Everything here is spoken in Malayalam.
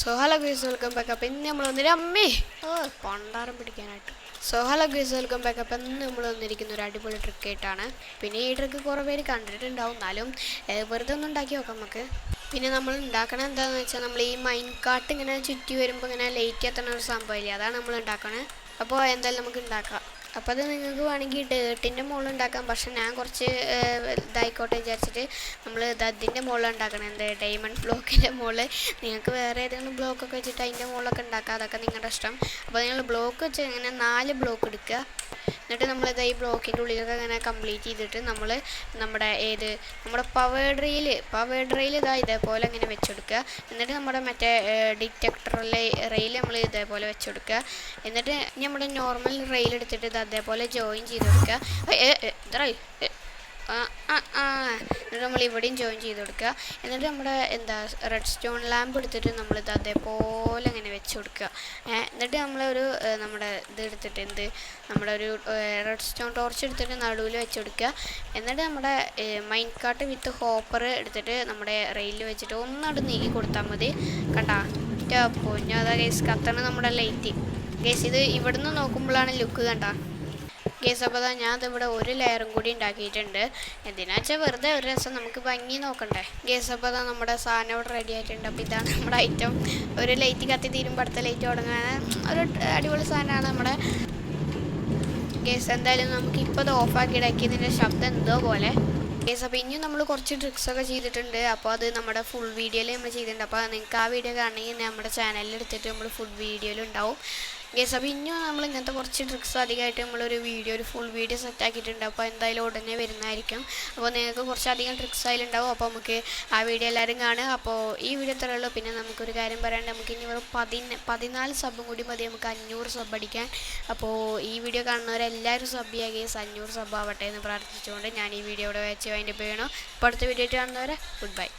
So hello guys welcome back. അപ്പം ഇന്ന് നമ്മൾ വന്നിട്ട് അമ്മേ പണ്ടാരം പിടിക്കാനായിട്ട്. So hello guys welcome back. അപ്പം ഇന്ന് നമ്മൾ വന്നിരിക്കുന്ന ഒരു അടിപൊളി ട്രിക്കായിട്ടാണ്. പിന്നെ ഈ ട്രിക്ക് കുറേ പേര് കണ്ടിട്ടുണ്ടാവും, എന്നാലും വെറുതെ ഒന്ന് ഉണ്ടാക്കി നോക്കാം നമുക്ക്. പിന്നെ നമ്മൾ ഉണ്ടാക്കണത് എന്താണെന്ന് വെച്ചാൽ, നമ്മൾ ഈ മൈൻ കാട്ട് ഇങ്ങനെ ചുറ്റി വരുമ്പോൾ ഇങ്ങനെ ലൈറ്റ് എത്തണ ഒരു സംഭവമില്ലേ, അതാണ് നമ്മൾ ഉണ്ടാക്കണത്. അപ്പോൾ എന്തായാലും നമുക്ക് ഉണ്ടാക്കാം. അപ്പോൾ അത് നിങ്ങൾക്ക് വേണമെങ്കിൽ ഡേർട്ടിൻ്റെ മുകളിൽ ഉണ്ടാക്കാം. പക്ഷെ ഞാൻ കുറച്ച് ഇതായിക്കോട്ടെ വിചാരിച്ചിട്ട് നമ്മൾ അതിൻ്റെ മുകളിൽ ഉണ്ടാക്കണം. എന്ത് ഡയമണ്ട് ബ്ലോക്കിൻ്റെ മുകളിൽ. നിങ്ങൾക്ക് വേറെ ഏതെങ്കിലും ബ്ലോക്കൊക്കെ വെച്ചിട്ട് അതിൻ്റെ മുകളിലൊക്കെ ഉണ്ടാക്കാം, അതൊക്കെ നിങ്ങളുടെ ഇഷ്ടം. അപ്പോൾ നിങ്ങൾ ബ്ലോക്ക് വെച്ച് ഇങ്ങനെ 4 ബ്ലോക്ക് എടുക്കുക. എന്നിട്ട് നമ്മളിത് ഈ ബ്ലോക്കിൻ്റെ ഉള്ളിലൊക്കെ ഇങ്ങനെ കംപ്ലീറ്റ് ചെയ്തിട്ട് നമ്മൾ നമ്മുടെ പവേർഡ് റെയിൽ ഇതേപോലെ ഇങ്ങനെ വെച്ചെടുക്കുക. എന്നിട്ട് നമ്മുടെ മറ്റേ ഡിറ്റക്ടർ റെയിൽ നമ്മൾ ഇതേപോലെ വെച്ചെടുക്കുക. എന്നിട്ട് നമ്മുടെ നോർമൽ റെയിൽ എടുത്തിട്ട് ഇത് അതേപോലെ ജോയിൻ ചെയ്ത് കൊടുക്കുക. എന്നിട്ട് നമ്മൾ ഇവിടെയും ജോയിൻ ചെയ്ത് കൊടുക്കുക. എന്നിട്ട് നമ്മുടെ റെഡ് സ്റ്റോൺ ലാമ്പ് എടുത്തിട്ട് നമ്മളിത് അതേപോലെ ഇങ്ങനെ വെച്ച് കൊടുക്കുക. എന്നിട്ട് നമ്മളൊരു നമ്മുടെ ഇതെടുത്തിട്ട് നമ്മുടെ ഒരു റെഡ് സ്റ്റോൺ ടോർച്ച് എടുത്തിട്ട് നടുവിൽ വെച്ച് കൊടുക്കുക. എന്നിട്ട് നമ്മുടെ മൈൻ കാർട്ട് വിത്ത് ഹോപ്പർ എടുത്തിട്ട് നമ്മുടെ റെയിലിൽ വെച്ചിട്ട് ഒന്നവിടെ നീക്കി കൊടുത്താൽ മതി. കണ്ടാ പൊന്നു, അതാ ഗേസ് കത്തണം നമ്മുടെ ലൈറ്റ്. ഗേസ് ഇത് ഇവിടുന്ന് നോക്കുമ്പോഴാണ് ലുക്ക് കണ്ടാ ഗേസ്. അപ്പോൾ ഞാൻ അതിവിടെ ഒരു ലെയറും കൂടി ഉണ്ടാക്കിയിട്ടുണ്ട്. എന്തിനാ വെച്ചാൽ വെറുതെ ഒരു രസം, നമുക്ക് ഭംഗി നോക്കണ്ടേ ഗേസ്. അപ്പോൾ നമ്മുടെ സാധനം ഇവിടെ റെഡി ആയിട്ടുണ്ട്. അപ്പോൾ ഇതാണ് നമ്മുടെ ഐറ്റം. ഒരു ലൈറ്റ് കത്തി തീരുമ്പോൾ അടുത്ത ലൈറ്റ് തുടങ്ങാൻ ഒരു അടിപൊളി സാധനമാണ് നമ്മുടെ ഗേസ്. എന്തായാലും നമുക്ക് ഇപ്പോൾ ഇത് ഓഫാക്കി ഇടാക്കിയതിൻ്റെ ശബ്ദം എന്തോ പോലെ ഗേസ്. അപ്പോൾ ഇനിയും നമ്മൾ കുറച്ച് ട്രിക്സൊക്കെ ചെയ്തിട്ടുണ്ട്. അപ്പോൾ അത് നമ്മുടെ ഫുൾ വീഡിയോയിൽ നമ്മൾ ചെയ്തിട്ടുണ്ട്. അപ്പോൾ നിങ്ങൾക്ക് ആ വീഡിയോ കാണണമെങ്കിൽ നമ്മുടെ ചാനലിൽ എടുത്തിട്ട് നമ്മൾ ഫുൾ വീഡിയോയിൽ ഉണ്ടാവും ഗേസ്. അപ്പോൾ ഇനിയും നമ്മൾ ഇങ്ങനത്തെ കുറച്ച് ട്രിക്സ് അധികമായിട്ട് നമ്മളൊരു ഫുൾ വീഡിയോ സെറ്റ് ആക്കിയിട്ടുണ്ട്. അപ്പോൾ എന്തായാലും ഉടനെ വരുന്നതായിരിക്കും. അപ്പോൾ നിങ്ങൾക്ക് കുറച്ചധികം ട്രിക്സ് അതിലുണ്ടാവും. അപ്പോൾ നമുക്ക് ആ വീഡിയോ എല്ലാവരും കാണുക. അപ്പോൾ ഈ വീഡിയോ ഇത്രയേ ഉള്ളൂ. പിന്നെ നമുക്കൊരു കാര്യം പറയാണ്ട്, നമുക്ക് ഇനി വെറും 14 സബും കൂടി മതി നമുക്ക് 500 സബ് അടിക്കാൻ. അപ്പോൾ ഈ വീഡിയോ കാണുന്നവരെല്ലാവരും സബ് ചെയ്യുക ഗേസ്. 500 സബ് ആവട്ടെ എന്ന് പ്രാർത്ഥിച്ചുകൊണ്ട് ഞാൻ ഈ വീഡിയോ ഇവിടെ വെച്ച് അതിൻ്റെ പേണോ. അപ്പോൾ അടുത്ത വീഡിയോ ആയിട്ട് കാണുന്നവരെ ഗുഡ് ബൈ.